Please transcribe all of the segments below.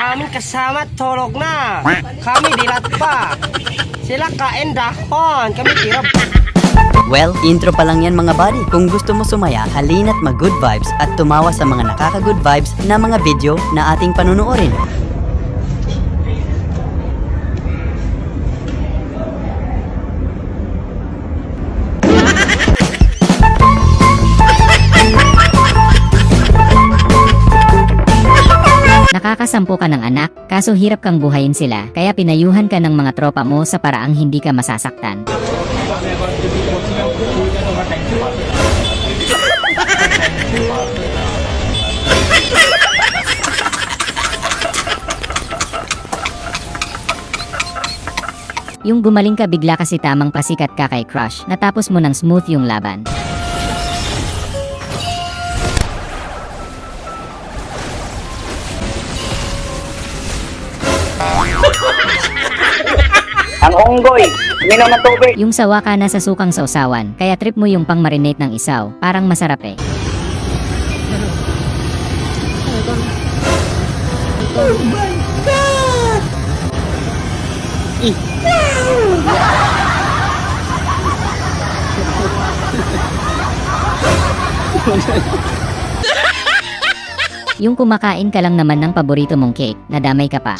Aming kasama tulog na. Kami dilat pa. Sila kain dahon. Kami tirap. Well, intro pa lang yan mga buddy. Kung gusto mo sumaya, halina't mag-good vibes at tumawa sa mga nakaka-good vibes na mga video na ating panunuorin. Nakakasampo ka ng anak, kaso hirap kang buhayin sila, kaya pinayuhan ka ng mga tropa mo sa paraang hindi ka masasaktan. Yung gumaling ka bigla kasi tamang pasikat ka kay crush, natapos mo ng smooth yung laban. Ang unggoy, minom ng tubig. Yung sawa ka na sa sukang sausawan, kaya trip mo yung pang marinate ng isaw, parang masarap eh. Oh my God! Yung kumakain ka lang naman ng paborito mong cake, nadamay ka pa.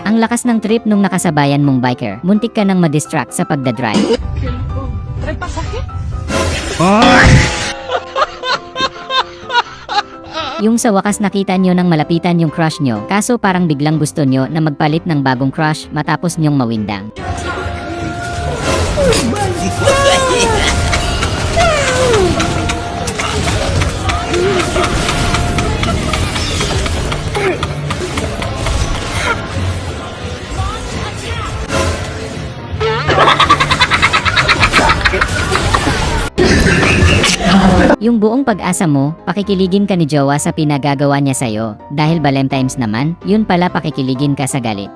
Ang lakas ng trip nung nakasabayan mong biker, muntik ka nang ma-distract sa pagdadrive. Yung sa wakas nakita nyo nang malapitan yung crush nyo, kaso parang biglang gusto nyo na magpalit ng bagong crush matapos nyong mawindang. Yung buong pag-asa mo, pakikiligin ka ni jowa sa pinagagawa niya sa'yo. Dahil Valentine's naman, yun pala pakikiligin ka sa galit.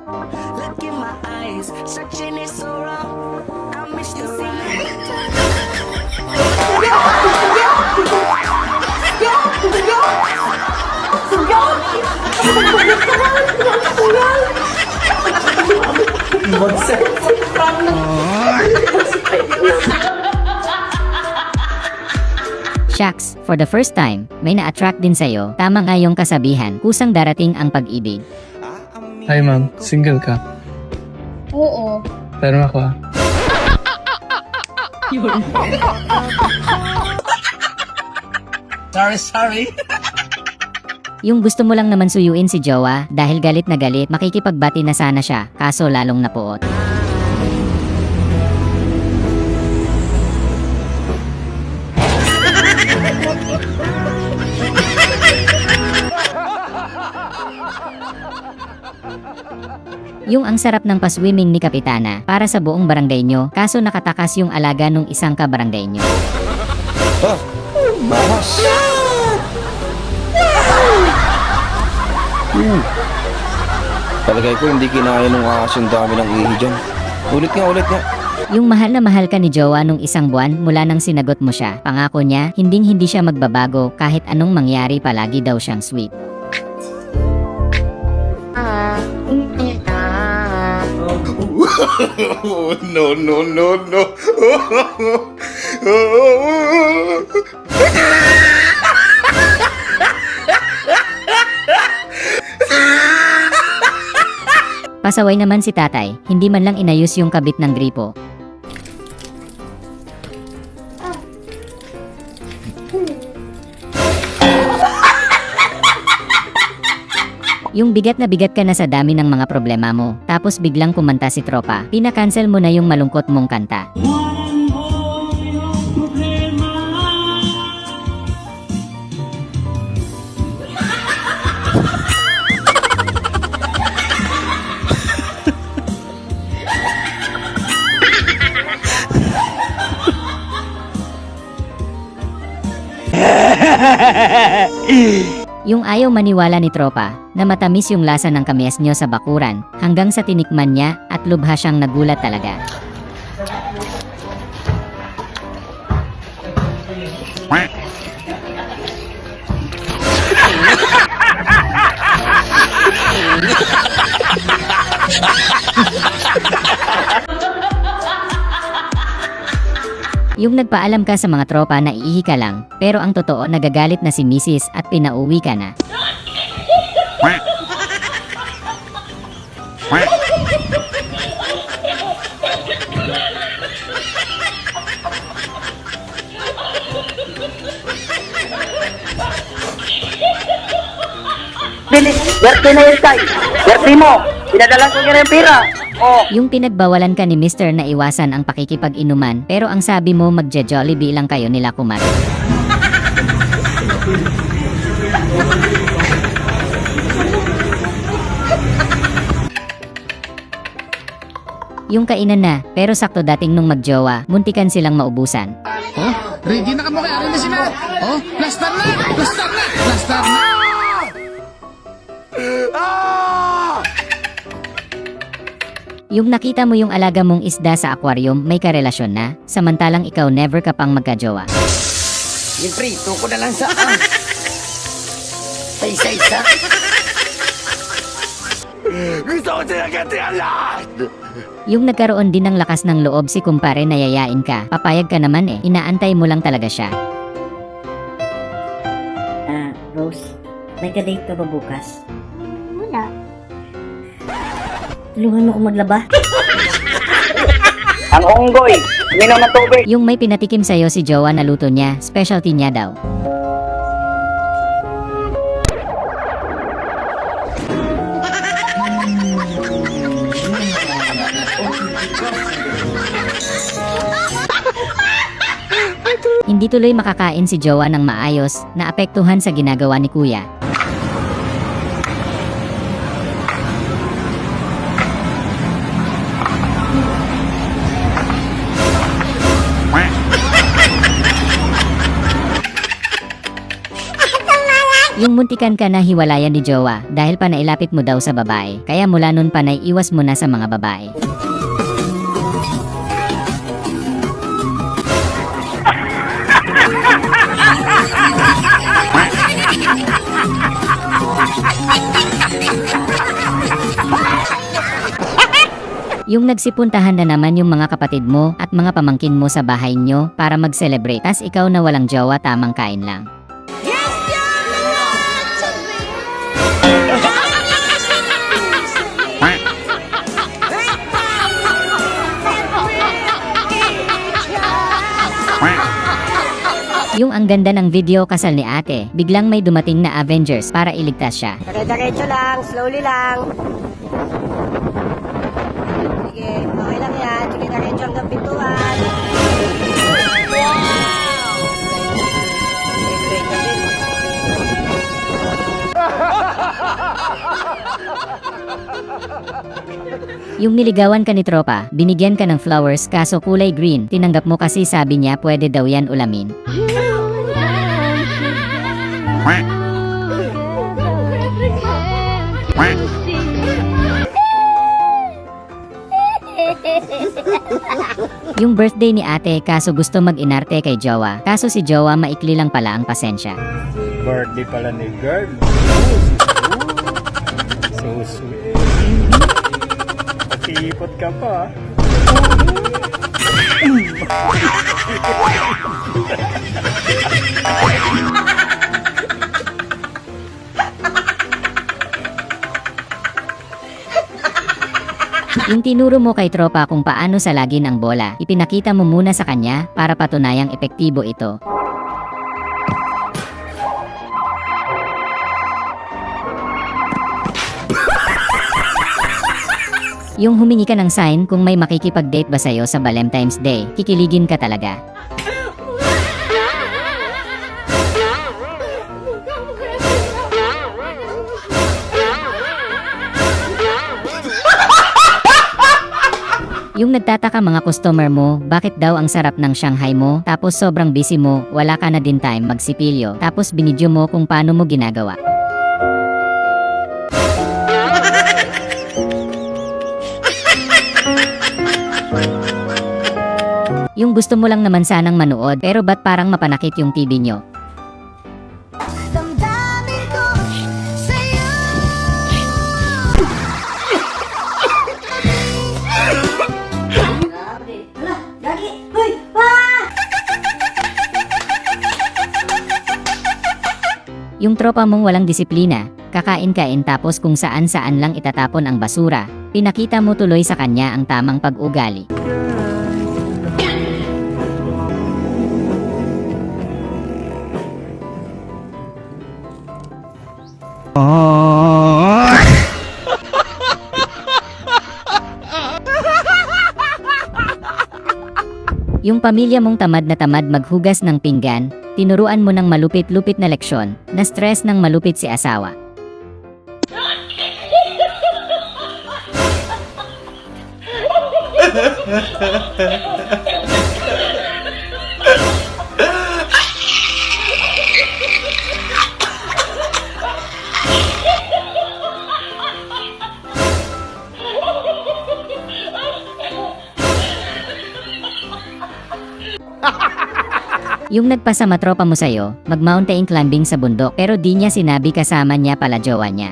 Shucks, for the first time, may na-attract din sa'yo. Tama nga yung kasabihan, kusang darating ang pag-ibig. Hi ma'am, single ka? Oo. Pero ako ah. Sorry. Yung gusto mo lang naman suyuin si jowa, dahil galit na galit, makikipagbati na sana siya, kaso lalong napuot. Yung ang sarap ng paswimming ni Kapitana para sa buong barangay nyo, kaso nakatakas yung alaga nung isang kabarangay nyo. Bahas! Palagay ko hindi kinaya nung ahas yung dami ng ihi dyan. Ulit nga. Yung mahal na mahal ka ni jowa nung isang buwan mula nang sinagot mo siya, pangako niya, hindi siya magbabago kahit anong mangyari, palagi daw siyang sweet. No. Pasaway naman si tatay, hindi man lang inayos yung kabit ng gripo. Yung bigat na bigat ka na sa dami ng mga problema mo, tapos biglang kumanta si tropa, pinakancel mo na yung malungkot mong kanta. Yung ayaw maniwala ni tropa na matamis yung lasa ng kamyas nyo sa bakuran hanggang sa tinikman niya at lubha siyang nagulat talaga. Yung nagpaalam ka sa mga tropa na iihi ka lang, pero ang totoo nagagalit na si Mrs. at pinauwi ka na. Bilis, birthday na yun, Tay. Birthday mo. Pinadala ko kaya yung pera. Oh. Yung pinagbawalan ka ni Mr. na iwasan ang pakikipag-inuman, pero ang sabi mo magja-Jollibee lang kayo nila kumare. Yung kainan na, pero sakto dating nung magjowa, muntikan silang maubusan. Oh, ready na ka mo kay Arin na sila. Oh, lastar na! Lastar na! Lastar na! Yung nakita mo yung alaga mong isda sa aquarium, may karelasyon na, samantalang ikaw never ka pang magkajowa. Yung prito ko na lang sa isa-isa. Gusto ko sinagatian lahat! Yung nagkaroon din ng lakas ng loob si kumpare na yayain ka, papayag ka naman eh, inaantay mo lang talaga siya. Rose, may ka-date ka ba bukas? Wala. Tulungan mo ko maglaba. Ang unggoy, uminom ng tubig. Yung may pinatikim sa'yo si Jowa na luto niya, specialty niya daw. Hindi tuloy makakain si Jowa ng maayos, naapektuhan sa ginagawa ni Kuya. Yung muntikan ka na hiwalayan ni Jowa dahil pa nailapit mo daw sa babae, kaya mula nun pa naiiwas mo na sa mga babae. Yung nagsipuntahan na naman yung mga kapatid mo at mga pamangkin mo sa bahay nyo para mag-celebrate, tas ikaw na walang jowa tamang kain lang. Yung ang ganda ng video kasal ni ate, biglang may dumating na Avengers para iligtas siya. Diretso lang, slowly lang. Sige, okay lang yan. Sige, diretso hanggang pintuan. Yung niligawan ka ni tropa, binigyan ka ng flowers kaso kulay green, tinanggap mo kasi sabi niya pwede daw yan ulamin. Yung birthday ni ate kaso gusto mag-inarte kay Jowa, kaso si Jowa maikli lang pala ang pasensya. Birthday pala ni girl. So sweet. Pag-iipot ka pa. Yung tinuro mo kay tropa kung paano salagin ang bola, ipinakita mo muna sa kanya para patunayang epektibo ito. Yung humingi ka ng sign kung may makikipag-date ba sa'yo sa Valentine's Day, kikiligin ka talaga. Yung nagtataka mga customer mo, bakit daw ang sarap ng Shanghai mo, tapos sobrang busy mo, wala ka na din time magsipilyo, tapos binidyo mo kung paano mo ginagawa. Yung gusto mo lang naman sanang manood, pero ba't parang mapanakit yung TV nyo? Yung tropa mong walang disiplina, kakain-kain tapos kung saan-saan lang itatapon ang basura, pinakita mo tuloy sa kanya ang tamang pag-ugali. Yung pamilya mong tamad na tamad maghugas ng pinggan, tinuruan mo ng malupit-lupit na leksyon, na stress ng malupit si asawa. Yung nagpasama tropa mo sa'yo, mag-mountain climbing sa bundok pero di niya sinabi kasama niya pala jowa niya.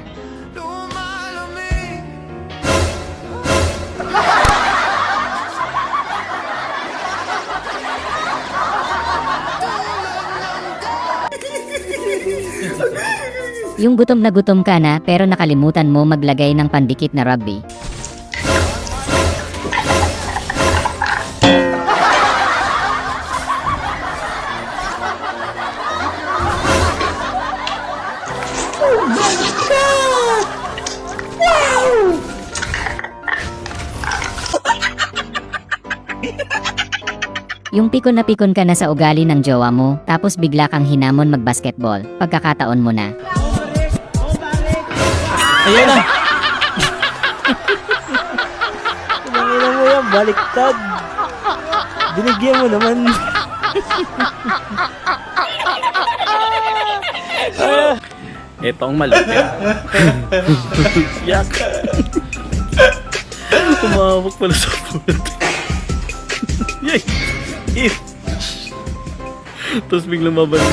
Yung gutom na gutom ka na pero nakalimutan mo maglagay ng pandikit na rugby. Yung pikon ka na sa ugali ng jowa mo, tapos bigla kang hinamon mag-basketball, pagkakataon mo na. Ayan na! Pinangina mo yan, baliktad. Binigyan mo naman. Ito ang malupit. Yak. Tumawag pala sa pulat. Yay! Tapos biglang mabalik.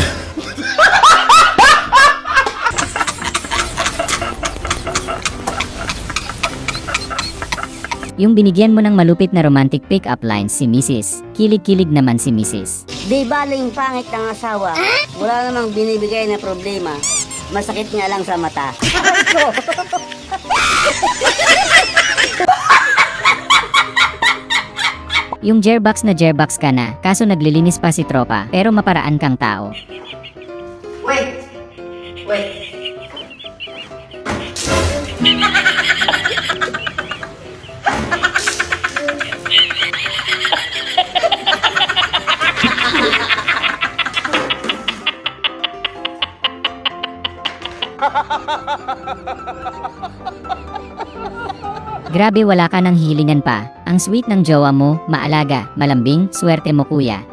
Yung binigyan mo ng malupit na romantic pick-up lines si Mrs. Kilig-kilig naman si Mrs. Di baling pangit ng asawa. Wala namang binibigay na problema. Masakit nga lang sa mata. Yung gearbox na gearbox ka na, kaso naglilinis pa si tropa, pero maparaan kang tao. Wait! Grabe wala ka ng hilingan pa. Ang sweet ng jowa mo, maalaga, malambing, swerte mo kuya.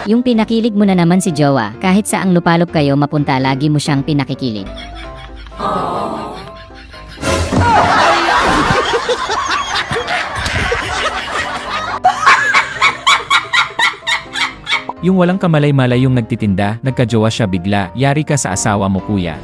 Yung pinakilig mo na naman si jowa, kahit saang lupalop kayo mapunta lagi mo siyang pinakikilig. Yung walang kamalay-malay yung nagtitinda, nagkajowa siya bigla, yari ka sa asawa mo kuya.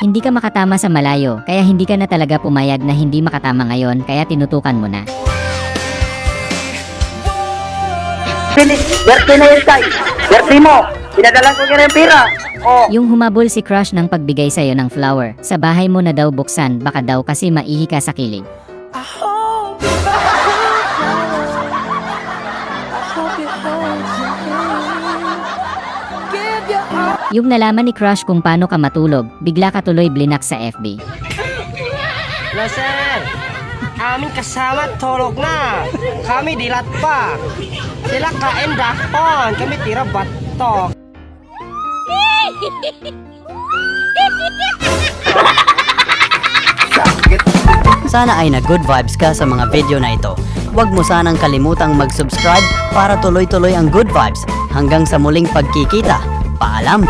Hindi ka makatama sa malayo, kaya hindi ka na talaga pumayag na hindi makatama ngayon, kaya tinutukan mo na. Berti na yun, Tay. Berti mo. Pinadala ko kaya yung pira. Oh. Yung humabol si crush ng pagbigay sa'yo ng flower, sa bahay mo na daw buksan, baka daw kasi maihi ka sa kilig. Yung nalaman ni Crush kung paano ka matulog, bigla ka tuloy blinak sa FB. Hello, sir. Aming kasama tulog na. Kami dilat pa. Sila kain dahon. Kami tira batok. Sana ay nag-good vibes ka sa mga video na ito. Huwag mo sanang kalimutang mag-subscribe para tuloy-tuloy ang good vibes. Hanggang sa muling pagkikita. Paalam!